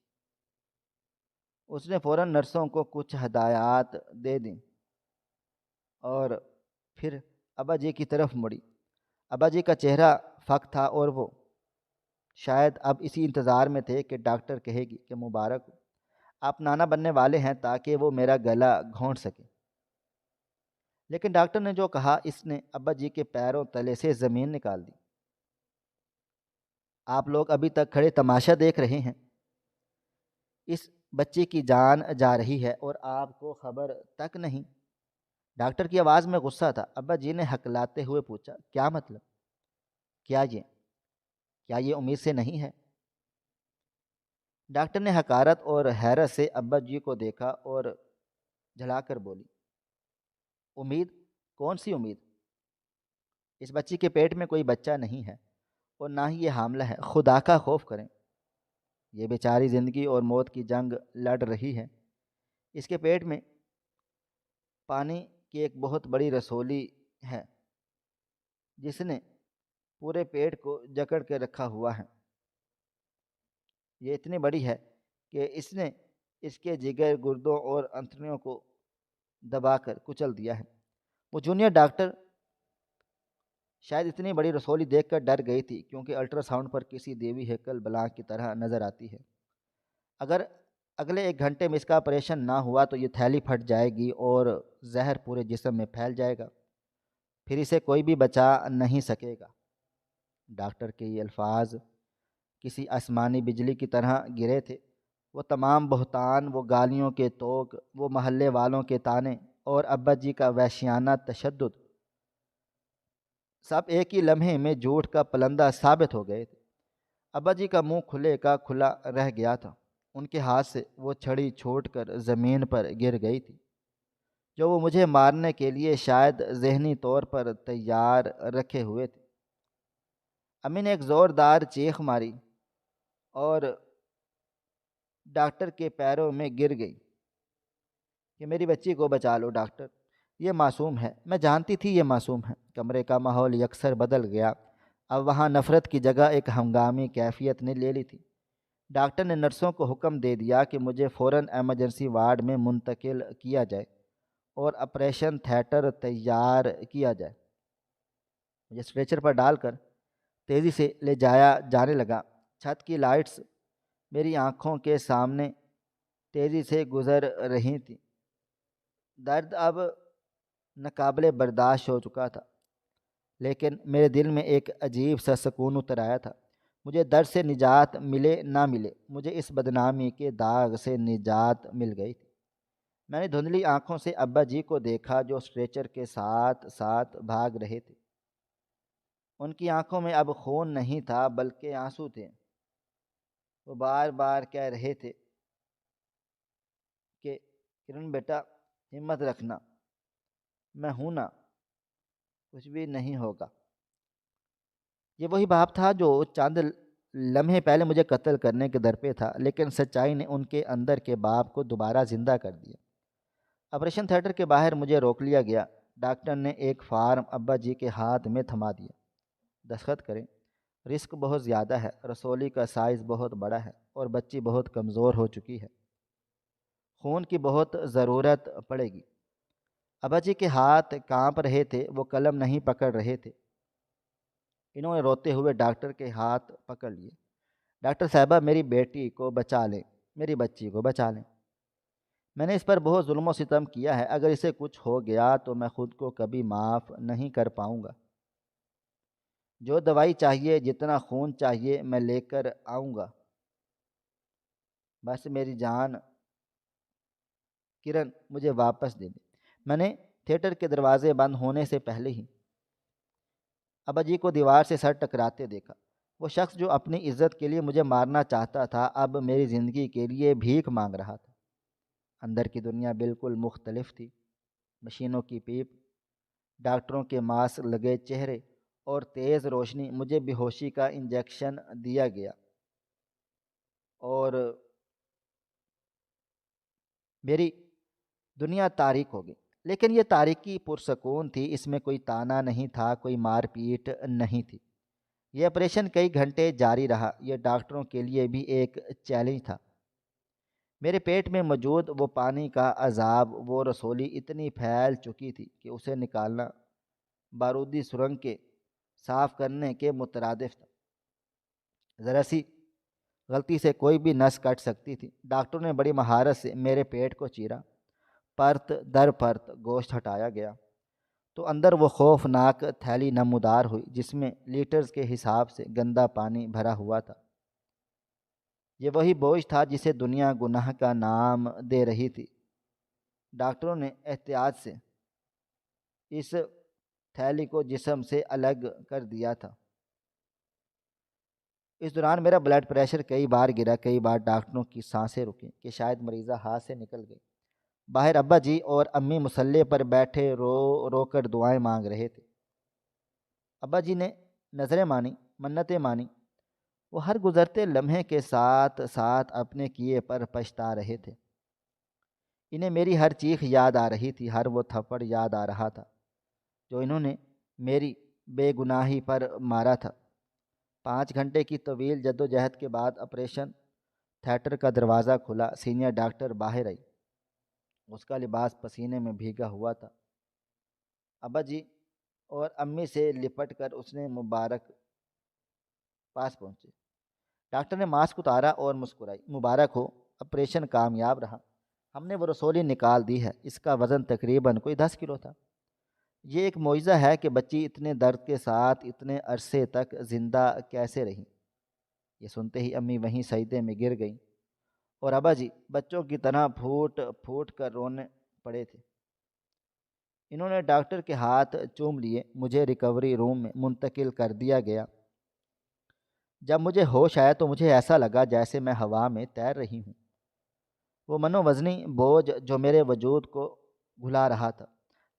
اس نے فوراً نرسوں کو کچھ ہدایات دے دیں اور پھر ابا جی کی طرف مڑی۔ ابا جی کا چہرہ فک تھا اور وہ شاید اب اسی انتظار میں تھے کہ ڈاکٹر کہے گی کہ مبارک ہو، آپ نانا بننے والے ہیں، تاکہ وہ میرا گلا گھونٹ سکے۔ لیکن ڈاکٹر نے جو کہا، اس نے ابا جی کے پیروں تلے سے زمین نکال دی۔ آپ لوگ ابھی تک کھڑے تماشا دیکھ رہے ہیں، اس بچے کی جان جا رہی ہے اور آپ کو خبر تک نہیں۔ ڈاکٹر کی آواز میں غصہ تھا۔ ابا جی نے ہکلاتے ہوئے پوچھا، کیا مطلب؟ کیا یہ امید سے نہیں ہے؟ ڈاکٹر نے حقارت اور حیرت سے ابا جی کو دیکھا اور جھلا کر بولی، امید؟ کون سی امید؟ اس بچی کے پیٹ میں کوئی بچہ نہیں ہے اور نہ ہی یہ حاملہ ہے۔ خدا کا خوف کریں، یہ بیچاری زندگی اور موت کی جنگ لڑ رہی ہے۔ اس کے پیٹ میں پانی کی ایک بہت بڑی رسولی ہے جس نے پورے پیٹ کو جکڑ کے رکھا ہوا ہے۔ یہ اتنی بڑی ہے کہ اس نے اس کے جگر، گردوں اور انتڑیوں کو دبا کر کچل دیا ہے۔ وہ جونیئر ڈاکٹر شاید اتنی بڑی رسولی دیکھ کر ڈر گئی تھی، کیونکہ الٹرا ساؤنڈ پر کسی دیوی ہیکل بلاک کی طرح نظر آتی ہے۔ اگر اگلے 1 گھنٹے میں اس کا آپریشن نہ ہوا تو یہ تھیلی پھٹ جائے گی اور زہر پورے جسم میں پھیل جائے گا، پھر اسے کوئی بھی بچا نہیں سکے گا۔ ڈاکٹر کے یہ الفاظ کسی آسمانی بجلی کی طرح گرے تھے۔ وہ تمام بہتان، وہ گالیوں کے توق، وہ محلے والوں کے طعنے اور ابا جی کا وحشیانہ تشدد، سب ایک ہی لمحے میں جھوٹ کا پلندہ ثابت ہو گئے تھے۔ ابا جی کا منہ کھلے کا کھلا رہ گیا تھا۔ ان کے ہاتھ سے وہ چھڑی چھوٹ کر زمین پر گر گئی تھی جو وہ مجھے مارنے کے لیے شاید ذہنی طور پر تیار رکھے ہوئے تھے۔ امی نے ایک زوردار چیخ ماری اور ڈاکٹر کے پیروں میں گر گئی کہ میری بچی کو بچا لو ڈاکٹر، یہ معصوم ہے۔ میں جانتی تھی یہ معصوم ہے۔ کمرے کا ماحول یکسر بدل گیا۔ اب وہاں نفرت کی جگہ ایک ہنگامی کیفیت نے لے لی تھی۔ ڈاکٹر نے نرسوں کو حکم دے دیا کہ مجھے فوراً ایمرجنسی وارڈ میں منتقل کیا جائے اور آپریشن تھیٹر تیار کیا جائے۔ مجھے اسٹریچر پر ڈال کر تیزی سے لے جایا جانے لگا۔ چھت کی لائٹس میری آنکھوں کے سامنے تیزی سے گزر رہی تھیں۔ درد اب ناقابل برداشت ہو چکا تھا، لیکن میرے دل میں ایک عجیب سا سکون اتر آیا تھا۔ مجھے درد سے نجات ملے نہ ملے، مجھے اس بدنامی کے داغ سے نجات مل گئی تھی۔ میں نے دھندلی آنکھوں سے ابا جی کو دیکھا جو اسٹریچر کے ساتھ ساتھ بھاگ رہے تھے۔ ان کی آنکھوں میں اب خون نہیں تھا بلکہ آنسو تھے۔ وہ بار بار کہہ رہے تھے کہ کرن بیٹا، ہمت رکھنا، میں ہوں نا، کچھ بھی نہیں ہوگا۔ یہ وہی باپ تھا جو چند لمحے پہلے مجھے قتل کرنے کے در پہ تھا، لیکن سچائی نے ان کے اندر کے باپ کو دوبارہ زندہ کر دیا۔ آپریشن تھیٹر کے باہر مجھے روک لیا گیا۔ ڈاکٹر نے ایک فارم ابا جی کے ہاتھ میں تھما دیا۔ دستخط کریں۔ رسک بہت زیادہ ہے، رسولی کا سائز بہت بڑا ہے اور بچی بہت کمزور ہو چکی ہے، خون کی بہت ضرورت پڑے گی۔ ابا جی کے ہاتھ کانپ رہے تھے، وہ قلم نہیں پکڑ رہے تھے۔ انہوں نے روتے ہوئے ڈاکٹر کے ہاتھ پکڑ لیے۔ ڈاکٹر صاحبہ، میری بیٹی کو بچا لیں، میری بچی کو بچا لیں۔ میں نے اس پر بہت ظلم و ستم کیا ہے، اگر اسے کچھ ہو گیا تو میں خود کو کبھی معاف نہیں کر پاؤں گا۔ جو دوائی چاہیے، جتنا خون چاہیے میں لے کر آؤں گا، بس میری جان کرن مجھے واپس دے دے۔ میں نے تھیٹر کے دروازے بند ہونے سے پہلے ہی ابا جی کو دیوار سے سر ٹکراتے دیکھا۔ وہ شخص جو اپنی عزت کے لیے مجھے مارنا چاہتا تھا، اب میری زندگی کے لیے بھیک مانگ رہا تھا۔ اندر کی دنیا بالکل مختلف تھی۔ مشینوں کی پیپ، ڈاکٹروں کے ماسک لگے چہرے اور تیز روشنی۔ مجھے بے ہوشی کا انجیکشن دیا گیا اور میری دنیا تاریک ہو گئی۔ لیکن یہ تاریکی پرسکون تھی، اس میں کوئی تانا نہیں تھا، کوئی مار پیٹ نہیں تھی۔ یہ آپریشن کئی گھنٹے جاری رہا، یہ ڈاکٹروں کے لیے بھی ایک چیلنج تھا۔ میرے پیٹ میں موجود وہ پانی کا عذاب، وہ رسولی اتنی پھیل چکی تھی کہ اسے نکالنا بارودی سرنگ کے صاف کرنے کے مترادف تھا۔ ذرا سی غلطی سے کوئی بھی نس کٹ سکتی تھی۔ ڈاکٹر نے بڑی مہارت سے میرے پیٹ کو چیرا، پرت در پرت گوشت ہٹایا گیا تو اندر وہ خوفناک تھیلی نمودار ہوئی جس میں لیٹرز کے حساب سے گندا پانی بھرا ہوا تھا۔ یہ وہی بوجھ تھا جسے دنیا گناہ کا نام دے رہی تھی۔ ڈاکٹروں نے احتیاط سے اس تھیلی کو جسم سے الگ کر دیا تھا۔ اس دوران میرا بلڈ پریشر کئی بار گرا، کئی بار ڈاکٹروں کی سانسیں رکیں کہ شاید مریضہ ہاتھ سے نکل گئی۔ باہر ابا جی اور امی مسلح پر بیٹھے رو رو کر دعائیں مانگ رہے تھے۔ ابا جی نے نظریں مانی، منتیں مانی۔ وہ ہر گزرتے لمحے کے ساتھ ساتھ اپنے کیے پر پچھتا رہے تھے۔ انہیں میری ہر چیخ یاد آ رہی تھی، ہر وہ تھپڑ یاد آ رہا تھا جو انہوں نے میری بے گناہی پر مارا تھا۔ 5 گھنٹے کی طویل جدوجہد کے بعد آپریشن تھیٹر کا دروازہ کھلا، سینئر ڈاکٹر باہر آئی۔ اس کا لباس پسینے میں بھیگا ہوا تھا۔ ابا جی اور امی سے لپٹ کر اس نے مبارک پاس پہنچے۔ ڈاکٹر نے ماسک اتارا اور مسکرائی۔ مبارک ہو، آپریشن کامیاب رہا، ہم نے وہ رسولی نکال دی ہے، اس کا وزن تقریباً کوئی 10 کلو تھا۔ یہ ایک معجزہ ہے کہ بچی اتنے درد کے ساتھ اتنے عرصے تک زندہ کیسے رہی۔ یہ سنتے ہی امی وہیں سجدے میں گر گئیں اور ابا جی بچوں کی طرح پھوٹ پھوٹ کر رونے پڑے تھے۔ انہوں نے ڈاکٹر کے ہاتھ چوم لیے، مجھے ریکوری روم میں منتقل کر دیا گیا۔ جب مجھے ہوش آیا تو مجھے ایسا لگا جیسے میں ہوا میں تیر رہی ہوں۔ وہ منو وزنی بوجھ جو میرے وجود کو گھلا رہا تھا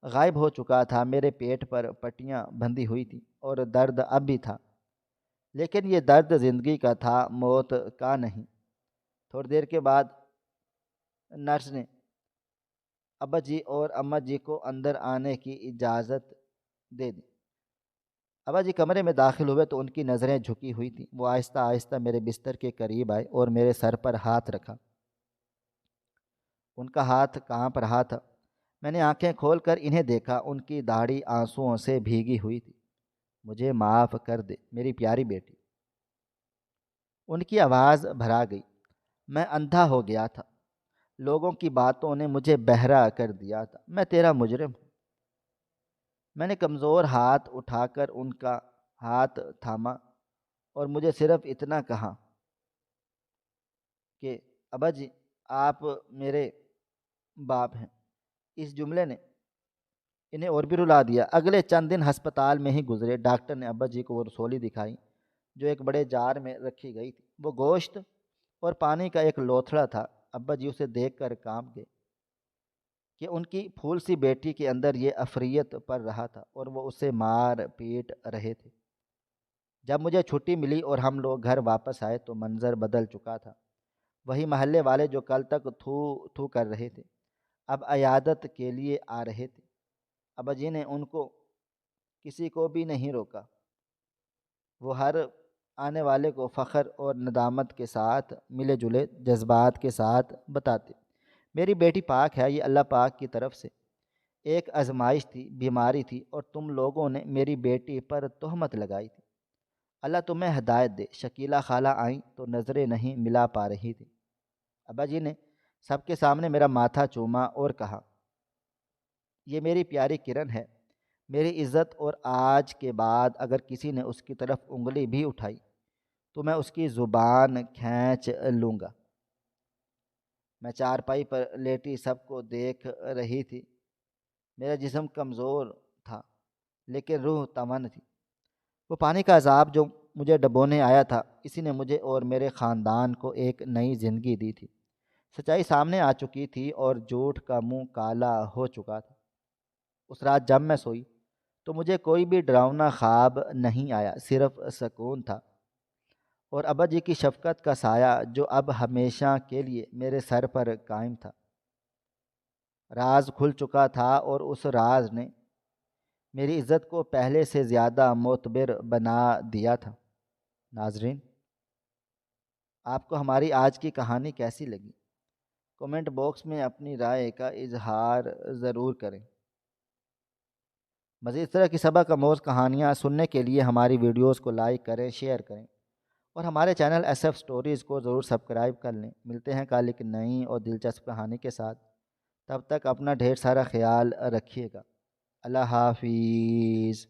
غائب ہو چکا تھا۔ میرے پیٹ پر پٹیاں بندھی ہوئی تھیں اور درد اب بھی تھا، لیکن یہ درد زندگی کا تھا، موت کا نہیں۔ تھوڑی دیر کے بعد نرس نے ابا جی اور اماں جی کو اندر آنے کی اجازت دے دی۔ ابا جی کمرے میں داخل ہوئے تو ان کی نظریں جھکی ہوئی تھیں۔ وہ آہستہ آہستہ میرے بستر کے قریب آئے اور میرے سر پر ہاتھ رکھا۔ ان کا ہاتھ کانپ رہا تھا۔ میں نے آنکھیں کھول کر انہیں دیکھا، ان کی داڑھی آنسوؤں سے بھیگی ہوئی تھی۔ مجھے معاف کر دے میری پیاری بیٹی، ان کی آواز بھرا گئی۔ میں اندھا ہو گیا تھا، لوگوں کی باتوں نے مجھے بہرا کر دیا تھا، میں تیرا مجرم ہوں۔ میں نے کمزور ہاتھ اٹھا کر ان کا ہاتھ تھاما اور مجھے صرف اتنا کہا کہ ابا جی آپ میرے باپ ہیں۔ اس جملے نے انہیں اور بھی رلا دیا۔ اگلے چند دن ہسپتال میں ہی گزرے۔ ڈاکٹر نے ابا جی کو وہ رسولی دکھائی جو ایک بڑے جار میں رکھی گئی تھی۔ وہ گوشت اور پانی کا ایک لوتھڑا تھا۔ ابا جی اسے دیکھ کر کانپ گئے کہ ان کی پھول سی بیٹی کے اندر یہ عفریت پر رہا تھا اور وہ اسے مار پیٹ رہے تھے۔ جب مجھے چھٹی ملی اور ہم لوگ گھر واپس آئے تو منظر بدل چکا تھا۔ وہی محلے والے جو کل تک تھو تھو کر رہے تھے اب عیادت کے لیے آ رہے تھے۔ ابا جی نے ان کو کسی کو بھی نہیں روکا۔ وہ ہر آنے والے کو فخر اور ندامت کے ساتھ ملے جلے جذبات کے ساتھ بتاتے، میری بیٹی پاک ہے، یہ اللہ پاک کی طرف سے ایک آزمائش تھی، بیماری تھی، اور تم لوگوں نے میری بیٹی پر تہمت لگائی تھی۔ اللہ تمہیں ہدایت دے۔ شکیلہ خالہ آئیں تو نظریں نہیں ملا پا رہی تھی۔ ابا جی نے سب کے سامنے میرا ماتھا چوما اور کہا، یہ میری پیاری کرن ہے، میری عزت، اور آج کے بعد اگر کسی نے اس کی طرف انگلی بھی اٹھائی تو میں اس کی زبان کھینچ لوں گا۔ میں چارپائی پر لیٹی سب کو دیکھ رہی تھی۔ میرا جسم کمزور تھا لیکن روح تمن تھی۔ وہ پانی کا عذاب جو مجھے ڈبونے آیا تھا، اسی نے مجھے اور میرے خاندان کو ایک نئی زندگی دی تھی۔ سچائی سامنے آ چکی تھی اور جھوٹ کا منہ کالا ہو چکا تھا۔ اس رات جب میں سوئی تو مجھے کوئی بھی ڈراؤنا خواب نہیں آیا، صرف سکون تھا، اور ابا جی کی شفقت کا سایہ جو اب ہمیشہ کے لیے میرے سر پر قائم تھا۔ راز کھل چکا تھا اور اس راز نے میری عزت کو پہلے سے زیادہ معتبر بنا دیا تھا۔ ناظرین، آپ کو ہماری آج کی کہانی کیسی لگی؟ کومنٹ باکس میں اپنی رائے کا اظہار ضرور کریں۔ مزید اس طرح کی سبق آموز کہانیاں سننے کے لیے ہماری ویڈیوز کو لائک کریں، شیئر کریں، اور ہمارے چینل ایس ایف سٹوریز کو ضرور سبسکرائب کر لیں۔ ملتے ہیں کل ایک نئی اور دلچسپ کہانی کے ساتھ۔ تب تک اپنا ڈھیر سارا خیال رکھیے گا۔ اللہ حافظ۔